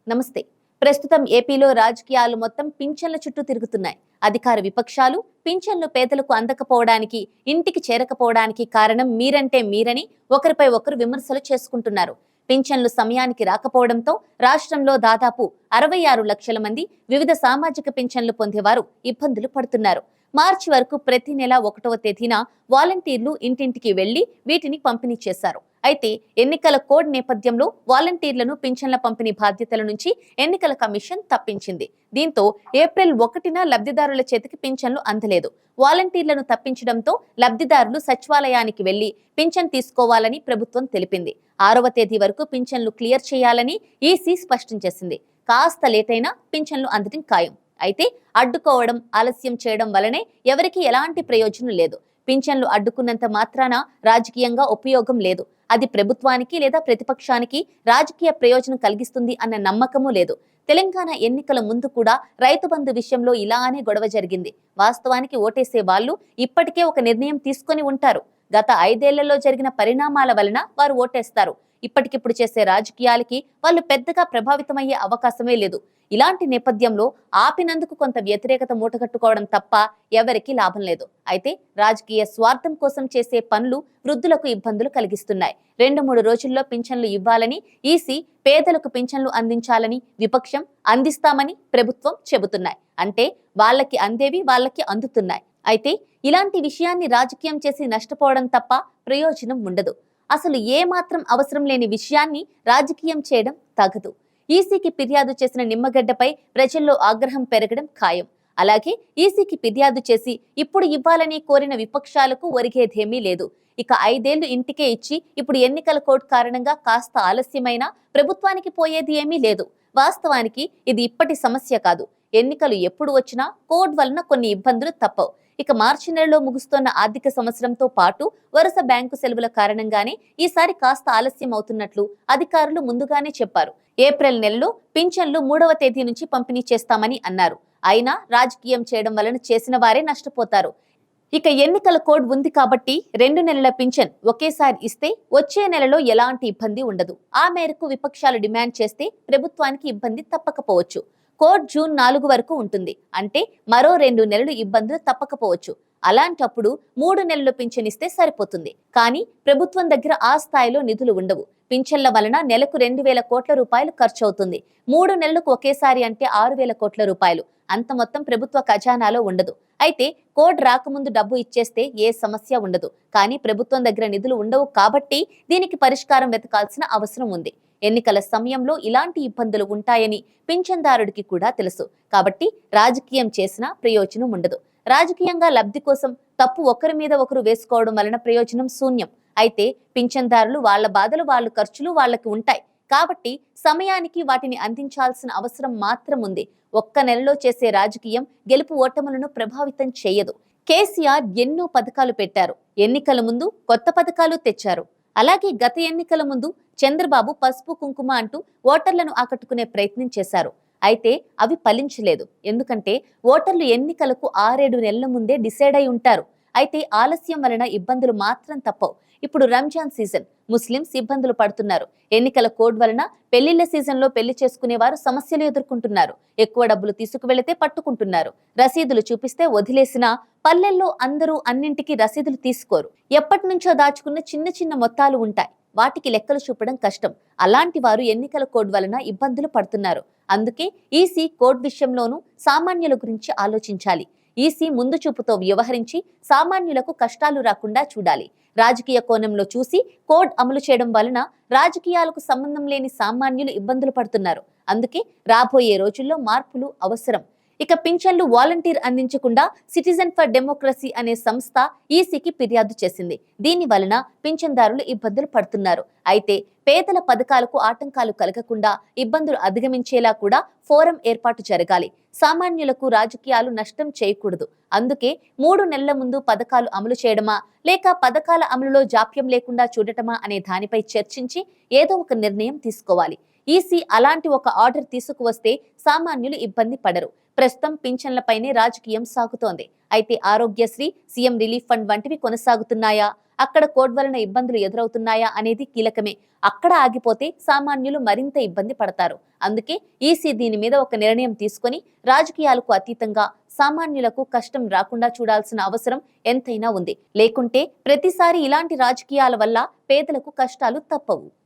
నమస్తే. ప్రస్తుతం ఏపీలో రాజకీయాలు మొత్తం పింఛన్ల చుట్టూ తిరుగుతున్నాయి. అధికార విపక్షాలు పింఛన్లు పేదలకు అందకపోవడానికి, ఇంటికి చేరకపోవడానికి కారణం మీరంటే మీరని ఒకరిపై ఒకరు విమర్శలు చేసుకుంటున్నారు. పింఛన్లు సమయానికి రాకపోవడంతో రాష్ట్రంలో దాదాపు 66 లక్షల మంది వివిధ సామాజిక పింఛన్లు పొందేవారు ఇబ్బందులు పడుతున్నారు. మార్చి వరకు ప్రతి నెల 1వ తేదీన వాలంటీర్లు ఇంటింటికి వెళ్లి వీటిని పంపిణీ చేశారు. అయితే ఎన్నికల కోడ్ నేపథ్యంలో వాలంటీర్లను పింఛన్ల పంపిణీ బాధ్యతల నుంచి ఎన్నికల కమిషన్ తప్పించింది. దీంతో ఏప్రిల్ 1న లబ్ధిదారుల చేతికి పింఛన్లు అందలేదు. వాలంటీర్లను తప్పించడంతో లబ్ధిదారులు సచివాలయానికి వెళ్లి పింఛన్ తీసుకోవాలని ప్రభుత్వం తెలిపింది. 6వ తేదీ వరకు పింఛన్లు క్లియర్ చేయాలని ఈసీ స్పష్టం చేసింది. కాస్త లేటైనా పింఛన్లు అందడం ఖాయం. అయితే అడ్డుకోవడం, ఆలస్యం చేయడం వలనే ఎవరికి ఎలాంటి ప్రయోజనం లేదు. పింఛన్లు అడ్డుకున్నంత మాత్రాన రాజకీయంగా ఉపయోగం లేదు. అది ప్రభుత్వానికి లేదా ప్రతిపక్షానికి రాజకీయ ప్రయోజనం కలిగిస్తుంది అన్న నమ్మకమూ లేదు. తెలంగాణ ఎన్నికల ముందు కూడా రైతు బంధు విషయంలో ఇలానే గొడవ జరిగింది. వాస్తవానికి ఓటేసే వాళ్ళు ఇప్పటికే ఒక నిర్ణయం తీసుకొని ఉంటారు. గత 5 ఏళ్లలో జరిగిన పరిణామాల వలన వారు ఓటేస్తారు. ఇప్పటికిప్పుడు చేసే రాజకీయాలకి వాళ్ళు పెద్దగా ప్రభావితమయ్యే అవకాశమే లేదు. ఇలాంటి నేపథ్యంలో ఆపినందుకు కొంత వ్యతిరేకత మూటగట్టుకోవడం తప్ప ఎవరికీ లాభం లేదు. అయితే రాజకీయ స్వార్థం కోసం చేసే పనులు వృద్ధులకు ఇబ్బందులు కలిగిస్తున్నాయి. 2-3 రోజుల్లో పింఛన్లు ఇవ్వాలని ఈసీ, పేదలకు పింఛన్లు అందించాలని విపక్షం, అందిస్తామని ప్రభుత్వం చెబుతున్నాయి. అంటే వాళ్ళకి అందేవి వాళ్ళకి అందుతున్నాయి. అయితే ఇలాంటి విషయాన్ని రాజకీయం చేసి నష్టపోవడం తప్ప ప్రయోజనం ఉండదు. అసలు ఏమాత్రం అవసరం లేని విషయాన్ని రాజకీయం చేయడం తగదు. ఈసీకి ఫిర్యాదు చేసిన నిమ్మగడ్డపై ప్రజల్లో ఆగ్రహం పెరగడం ఖాయం. అలాగే ఈసీకి ఫిర్యాదు చేసి ఇప్పుడు ఇవ్వాలని కోరిన విపక్షాలకు ఒరిగేదేమీ లేదు. ఇక 5 ఏళ్లు ఇంటికే ఇచ్చి ఇప్పుడు ఎన్నికల కోడ్ కారణంగా కాస్త ఆలస్యమైనా ప్రభుత్వానికి పోయేది ఏమీ లేదు. వాస్తవానికి ఇది ఇప్పటి సమస్య కాదు. ఎన్నికలు ఎప్పుడు వచ్చినా కోడ్ వలన కొన్ని ఇబ్బందులు తప్పవు. ఇక మార్చి నెలలో ముగుస్తున్న ఆర్థిక సంవత్సరంతో పాటు వరుస బ్యాంకు సెలవుల కారణంగానే ఈసారి కాస్త ఆలస్యం అవుతున్నట్లు అధికారులు ముందుగానే చెప్పారు. ఏప్రిల్ నెలలో పింఛన్లు 3వ తేదీ నుంచి పంపిణీ చేస్తామని అన్నారు. అయినా రాజకీయం చేయడం వలన చేసిన వారే నష్టపోతారు. ఇక ఎన్నికల కోడ్ ఉంది కాబట్టి 2 నెలల పింఛన్ ఒకేసారి ఇస్తే వచ్చే నెలలో ఎలాంటి ఇబ్బంది ఉండదు. ఆ మేరకు విపక్షాలు డిమాండ్ చేస్తే ప్రభుత్వానికి ఇబ్బంది తప్పకపోవచ్చు. కోడ్ జూన్ 4 వరకు ఉంటుంది. అంటే మరో 2 నెలలు ఇబ్బందులు తప్పకపోవచ్చు. అలాంటప్పుడు 3 నెలలు పింఛన్ ఇస్తే సరిపోతుంది. కానీ ప్రభుత్వం దగ్గర ఆ స్థాయిలో నిధులు ఉండవు. పింఛన్ల వలన నెలకు 2,000 కోట్ల రూపాయలు ఖర్చు అవుతుంది. 3 నెలలకు ఒకేసారి అంటే 6,000 కోట్ల రూపాయలు. అంత మొత్తం ప్రభుత్వ ఖజానాలో ఉండదు. అయితే కోడ్ రాకముందు డబ్బు ఇచ్చేస్తే ఏ సమస్య ఉండదు. కానీ ప్రభుత్వం దగ్గర నిధులు ఉండవు కాబట్టి దీనికి పరిష్కారం వెతకాల్సిన అవసరం ఉంది. ఎన్నికల సమయంలో ఇలాంటి ఇబ్బందులు ఉంటాయని పింఛన్దారుడికి కూడా తెలుసు. కాబట్టి రాజకీయం చేసినా ప్రయోజనం ఉండదు. రాజకీయంగా లబ్ధి కోసం తప్పు ఒకరి మీద ఒకరు వేసుకోవడం వలన ప్రయోజనం శూన్యం. అయితే పింఛన్దారులు వాళ్ళ బాధలు, వాళ్ళ ఖర్చులు వాళ్ళకి ఉంటాయి. కాబట్టి సమయానికి వాటిని అందించాల్సిన అవసరం మాత్రం ఉంది. ఒక్క నెలలో చేసే రాజకీయం గెలుపు ఓటములను ప్రభావితం చేయదు. కేసీఆర్ ఎన్నో పథకాలు పెట్టారు. ఎన్నికల ముందు కొత్త పథకాలు తెచ్చారు. అలాగే గత ఎన్నికల ముందు చంద్రబాబు పసుపు కుంకుమ అంటూ ఓటర్లను ఆకట్టుకునే ప్రయత్నం చేశారు. అయితే అవి ఫలించలేదు. ఎందుకంటే ఓటర్లు ఎన్నికలకు 6-7 నెలల ముందే డిసైడ్ అయి ఉంటారు. అయితే ఆలస్యం వలన ఇబ్బందులు మాత్రం తప్పవు. ఇప్పుడు రంజాన్ సీజన్, ముస్లింస్ ఇబ్బందులు పడుతున్నారు. ఎన్నికల కోడ్ వలన పెళ్లిళ్ల సీజన్లో పెళ్లి చేసుకునేవారు సమస్యలు ఎదుర్కొంటున్నారు. ఎక్కువ డబ్బులు తీసుకువెళితే పట్టుకుంటున్నారు. రసీదులు చూపిస్తే వదిలేసినా పల్లెల్లో అందరూ అన్నింటికి రసీదులు తీసుకోరు. ఎప్పటి నుంచో దాచుకున్న చిన్న చిన్న మొత్తాలు ఉంటాయి. వాటికి లెక్కలు చూపడం కష్టం. అలాంటి వారు ఎన్నికల కోడ్ వలన ఇబ్బందులు పడుతున్నారు. అందుకే ఈసీ కోడ్ విషయంలోనూ సామాన్యుల గురించి ఆలోచించాలి. ఈసీ ముందు చూపుతో వ్యవహరించి సామాన్యులకు కష్టాలు రాకుండా చూడాలి. రాజకీయ కోణంలో చూసి కోడ్ అమలు చేయడం వలన రాజకీయాలకు సంబంధం లేని సామాన్యులు ఇబ్బందులు పడుతున్నారు. అందుకే రాబోయే రోజుల్లో మార్పులు అవసరం. ఇక పింఛన్లు వాలంటీర్ అందించకుండా సిటిజన్ ఫర్ డెమోక్రసీ అనే సంస్థ ఈసీకి ఫిర్యాదు చేసింది. దీని వలన పింఛన్దారులు ఇబ్బందులు పడుతున్నారు. అయితే పేదల పథకాలకు ఆటంకాలు కలగకుండా ఇబ్బందులు అధిగమించేలా కూడా ఫోరం ఏర్పాటు జరగాలి. సామాన్యులకు రాజకీయాలు నష్టం చేయకూడదు. అందుకే 3 నెలల ముందు పథకాలు అమలు చేయడమా లేక పథకాల అమలులో జాప్యం లేకుండా చూడటమా అనే దానిపై చర్చించి ఏదో ఒక నిర్ణయం తీసుకోవాలి. ఈసీ అలాంటి ఒక ఆర్డర్ తీసుకువస్తే సామాన్యులు ఇబ్బంది పడరు. ప్రస్తుతం పింఛన్లపైనే రాజకీయం సాగుతోంది. అయితే ఆరోగ్యశ్రీ, సీఎం రిలీఫ్ ఫండ్ వంటివి కొనసాగుతున్నాయా? అక్కడ కోడ్ వలన ఇబ్బందులు ఎదురవుతున్నాయా అనేది కీలకమే. అక్కడ ఆగిపోతే సామాన్యులు మరింత ఇబ్బంది పడతారు. అందుకే ఈసీ దీని మీద ఒక నిర్ణయం తీసుకొని రాజకీయాలకు అతీతంగా సామాన్యులకు కష్టం రాకుండా చూడాల్సిన అవసరం ఎంతైనా ఉంది. లేకుంటే ప్రతిసారి ఇలాంటి రాజకీయాల వల్ల పేదలకు కష్టాలు తప్పవు.